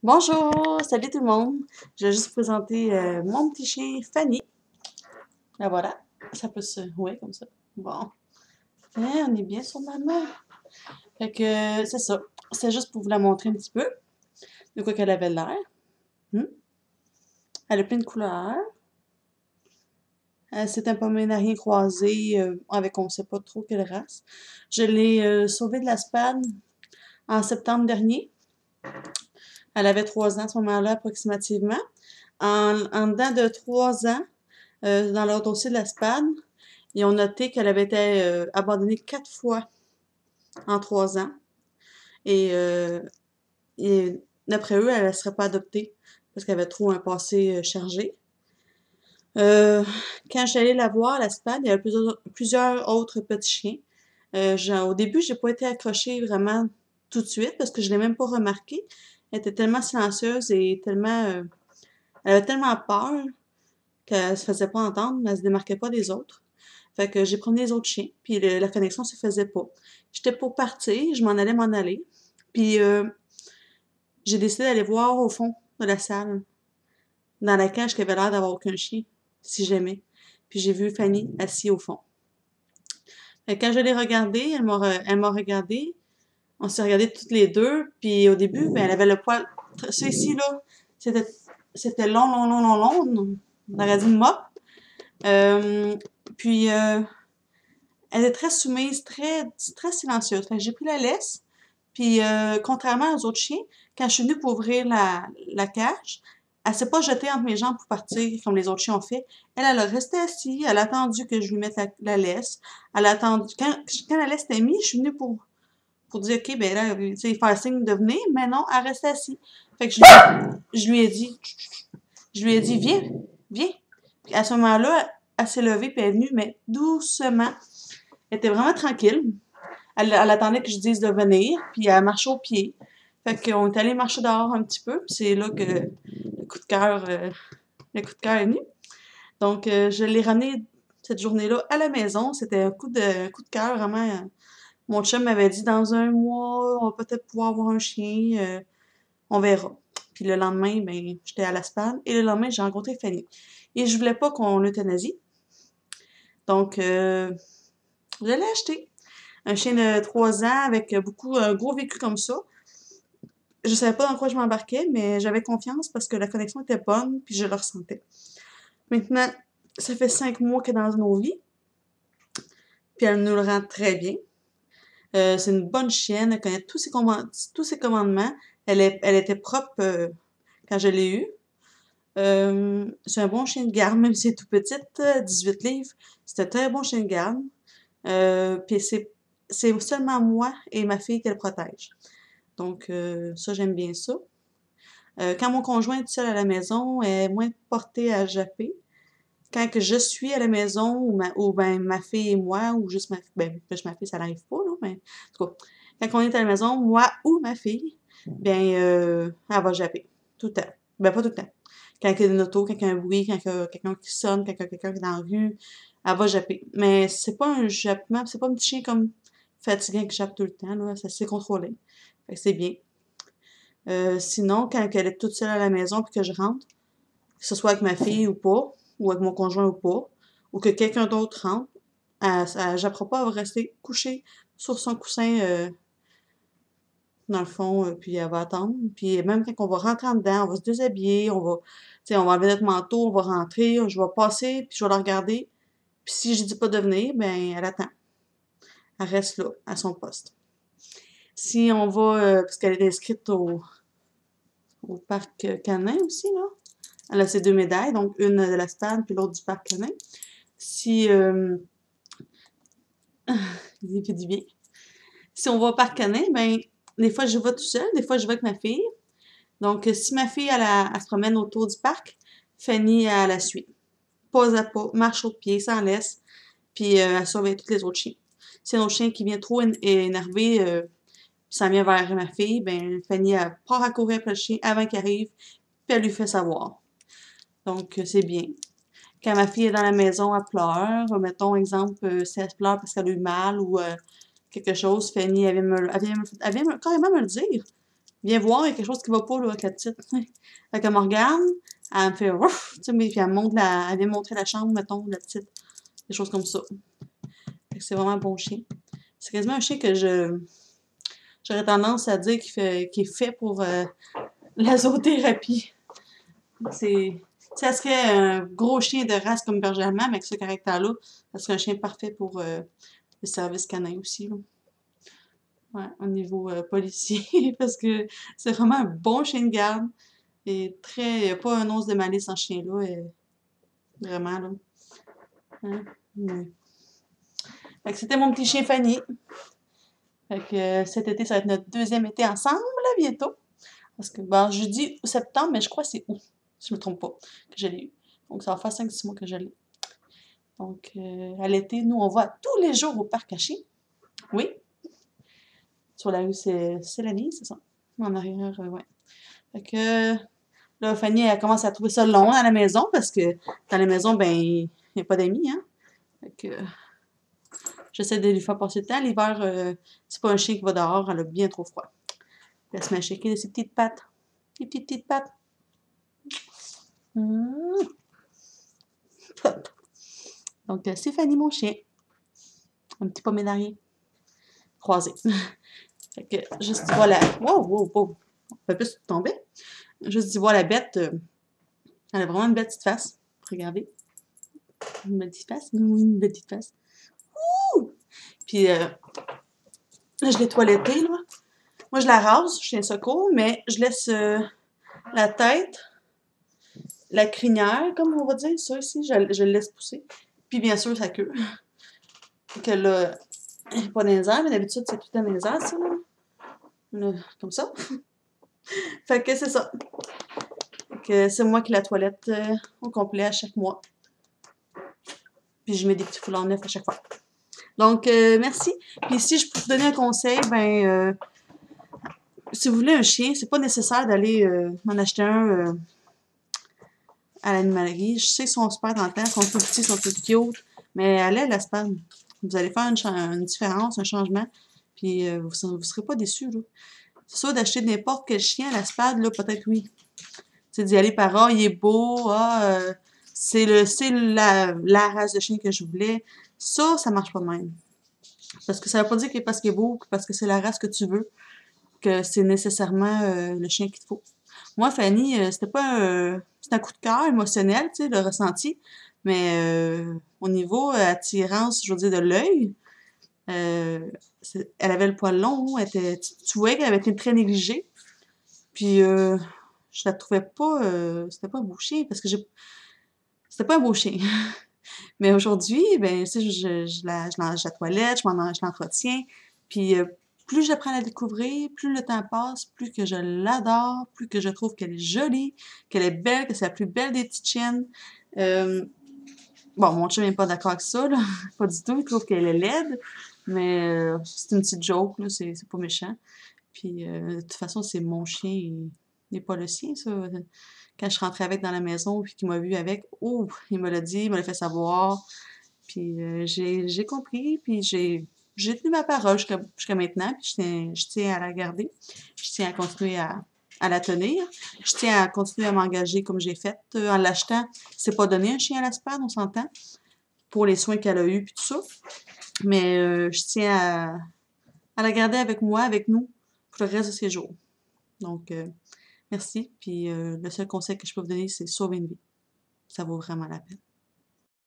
Bonjour, salut tout le monde. Je vais juste vous présenter mon petit chien Fanny. La voilà. Ça peut se... Ouais, comme ça. Bon. On est bien sur maman. Fait que c'est ça. C'est juste pour vous la montrer un petit peu de quoi qu'elle avait l'air. Hmm. Elle a plein de couleurs. C'est un pomérien croisé avec on sait pas trop quelle race. Je l'ai sauvée de la spade en septembre dernier. Elle avait 3 ans à ce moment-là approximativement. En dedans de 3 ans, dans leur dossier de la SPAD, ils ont noté qu'elle avait été abandonnée 4 fois en 3 ans. Et, d'après eux, elle ne serait pas adoptée parce qu'elle avait trop un passé chargé. Euh, Quand je suis allée la voir à la SPAD, il y avait plusieurs autres petits chiens. Au début, j'ai pas été accrochée vraiment tout de suite parce que je l'ai même pas remarqué. Elle était tellement silencieuse et tellement... elle avait tellement peur qu'elle se faisait pas entendre, elle se démarquait pas des autres. Fait que j'ai promené les autres chiens, puis la connexion se faisait pas. J'étais pour partir, je m'en aller, puis j'ai décidé d'aller voir au fond de la salle, dans la cage qui avait l'air d'avoir aucun chien, si jamais. Puis j'ai vu Fanny assise au fond. Fait que quand je l'ai regardée, elle m'a regardé, on s'est regardés toutes les deux, puis au début, ben, elle avait le poil, ça ici, là, c'était, c'était long, on aurait dit une mop. Euh, puis, elle est très soumise, très silencieuse. Fait que j'ai pris la laisse, puis contrairement aux autres chiens, quand je suis venue pour ouvrir la cage, elle s'est pas jetée entre mes jambes pour partir comme les autres chiens ont fait. Elle a resté assise, elle a attendu que je lui mette la laisse. Elle a attendu. Quand la laisse était mise, je suis venue pour dire, OK, ben là, tu sais, faire signe de venir, mais non, elle restait assise. Fait que je lui ai dit, viens, viens. Puis à ce moment-là, elle s'est levée, puis elle est venue, mais doucement. Elle était vraiment tranquille. Elle attendait que je dise de venir, puis elle marchait au pied. Fait qu'on est allé marcher dehors un petit peu, puis c'est là que le coup de cœur est venu. Donc, je l'ai ramené cette journée-là à la maison. C'était un coup de cœur, vraiment. Mon chum m'avait dit, dans un mois, on va peut-être pouvoir avoir un chien, on verra. Puis le lendemain, ben, j'étais à la SPAN, et le lendemain, j'ai rencontré Fanny. Et je voulais pas qu'on l'euthanasie. Donc, je l'ai acheté. Un chien de 3 ans avec un gros vécu comme ça. Je savais pas dans quoi je m'embarquais, mais j'avais confiance parce que la connexion était bonne, puis je le ressentais. Maintenant, ça fait 5 mois qu'elle est dans nos vies, puis elle nous le rend très bien. C'est une bonne chienne, elle connaît tous ses commandements. Elle était propre quand je l'ai eue. C'est un bon chien de garde, même si c'est tout petite, 18 livres. C'est un très bon chien de garde. Puis c'est seulement moi et ma fille qu'elle protège. Donc, ça, j'aime bien ça. Quand mon conjoint est seul à la maison, elle est moins portée à japper. Quand que je suis à la maison, ou ben ma fille et moi, ou juste ma fille, ça n'arrive pas, là, mais en tout cas, quand on est à la maison, moi ou ma fille, bien, elle va japper. Tout le temps. Ben, pas tout le temps. Quand il y a une auto, quand il y a un bruit, quand il y a quelqu'un qui sonne, quand il y a quelqu'un qui est dans la rue, elle va japper. Mais c'est pas un jappement, c'est pas un petit chien comme fatiguant qui jappe tout le temps, là. Ça s'est contrôlé. Fait que c'est bien. Sinon, quand elle est toute seule à la maison puis que je rentre, que ce soit avec ma fille ou pas, ou avec mon conjoint ou pas, ou que quelqu'un d'autre rentre, j'apprends pas, elle va rester couchée sur son coussin, dans le fond, puis elle va attendre. Puis même quand on va rentrer en dedans, on va se déshabiller, on va enlever notre manteau, on va rentrer, je vais passer, puis je vais la regarder. Puis si je dis pas de venir, ben elle attend. Elle reste là, à son poste. Si on va, parce qu'elle est inscrite au parc canin aussi, là. Elle a ses 2 médailles, donc une de la stade puis l'autre du parc canin. Si, il fait du bien. Si on va au parc canin, ben, des fois je vais tout seul, des fois je vais avec ma fille. Donc, si ma fille, elle se promène autour du parc, Fanny, elle la suit. Pas à pas, marche au pied, sans laisse, puis elle surveille tous les autres chiens. Si un autre chien qui vient trop énervé, ça vient vers ma fille, ben Fanny, elle part à courir après le chien avant qu'il arrive, puis elle lui fait savoir. Donc, c'est bien. Quand ma fille est dans la maison, elle pleure. Mettons, exemple, si elle pleure parce qu'elle a eu mal ou quelque chose, Fanny, elle vient carrément me le dire. viens voir, il y a quelque chose qui va pas, là, avec la petite. Fait qu'elle me regarde, elle me fait ouf, tu sais, puis elle montre elle vient montrer la chambre, mettons, de la petite. Des choses comme ça. Fait que c'est vraiment un bon chien. C'est quasiment un chien que j'aurais tendance à dire qu'il est fait pour la zoothérapie. C'est, ça serait un gros chien de race comme berger allemand, mais avec ce caractère-là, ça serait un chien parfait pour le service canin aussi, là. Ouais, au niveau policier, parce que c'est vraiment un bon chien de garde. Et très, y a pas un once de malice en ce chien-là, vraiment, là. Hein? Ouais. Fait que c'était mon petit chien Fanny. Fait que cet été, ça va être notre deuxième été ensemble, là, bientôt. Parce que, ben, je dis septembre, mais je crois que c'est août, si je me trompe pas, que je l'ai eu. Donc, ça va faire 5-6 mois que je l'ai. Donc, à l'été, nous, on va tous les jours au parc à chiens. Oui, sur la rue Célanie, c'est ça? En arrière, ouais. Fait que, là, Fanny, elle commence à trouver ça long à la maison, parce que dans la maison, ben, il n'y a pas d'amis, hein. Fait que, j'essaie de lui faire passer le temps. L'hiver, c'est pas un chien qui va dehors, elle a bien trop froid. Elle se met à shaker de ses petites pattes. Les petites pattes. Mmh. Donc, c'est Fanny, mon chien. Un petit pomédarien croisé. Fait que, juste d'y voir la... Wow, wow, wow. On peut plus tomber. Juste d'y voir la bête. Elle a vraiment une belle petite face. Regardez. Une belle petite face. Oui, une belle petite face. Ouh! Puis, là, je l'ai toilettée, là. Moi, je la rase, je tiens secours, mais je laisse la tête, la crinière, comme on va dire, ça ici, je le laisse pousser. Puis, bien sûr, sa queue. Que là, pas dans les airs, mais d'habitude, c'est tout dans les airs, ça, là. Là, comme ça. Fait que c'est ça. Fait que c'est moi qui la toilette au complet à chaque mois. Puis je mets des petits foulards neufs à chaque fois. Donc, merci. Puis si je peux vous donner un conseil, ben, si vous voulez un chien, c'est pas nécessaire d'aller en acheter un à l'animalerie. Je sais qu'ils sont super tentants, ils sont tout petits, ils sont tout cute, mais allez à la SPAM. Vous allez faire une différence, un changement, puis vous serez pas déçus, là. C'est sûr, d'acheter n'importe quel chien à la SPAD, là, peut-être oui. C'est d'y aller par, ah, il est beau, ah, c'est la race de chien que je voulais. Ça marche pas de même. Parce que ça veut pas dire que parce qu'il est beau, que parce que c'est la race que tu veux, que c'est nécessairement le chien qu'il te faut. Moi, Fanny, c'était un coup de cœur émotionnel, tu sais, le ressenti. Mais au niveau attirance, je veux dire, de l'œil, euh, elle avait le poil long, tu voyais qu'elle avait été très négligée. Puis je la trouvais pas, c'était pas un beau chien, parce que c'était pas un beau chien. Mais aujourd'hui, ben, tu sais, je la toilette, je l'entretiens. Puis plus j'apprends à la découvrir, plus le temps passe, plus que je l'adore, plus que je trouve qu'elle est jolie, qu'elle est belle, que c'est la plus belle des petites chiennes. Euh, bon, mon chum n'est pas d'accord avec ça, là. Pas du tout. Il trouve qu'elle est laide. Mais c'est une petite joke, là. C'est pas méchant. Puis, de toute façon, c'est mon chien, il n'est pas le sien, ça. Quand je rentrais avec dans la maison, puis qu'il m'a vu avec, oh, il me l'a dit, il me l'a fait savoir. Puis, j'ai compris, puis j'ai tenu ma parole jusqu'à maintenant, puis je tiens à la garder. Je tiens à continuer à la tenir. Je tiens à continuer à m'engager comme j'ai fait. En l'achetant, c'est pas donné un chien à la SPAD, on s'entend, pour les soins qu'elle a eus, puis tout ça. Mais je tiens à la garder avec moi, avec nous, pour le reste de ses jours. Donc, merci. Puis le seul conseil que je peux vous donner, c'est sauver une vie. Ça vaut vraiment la peine.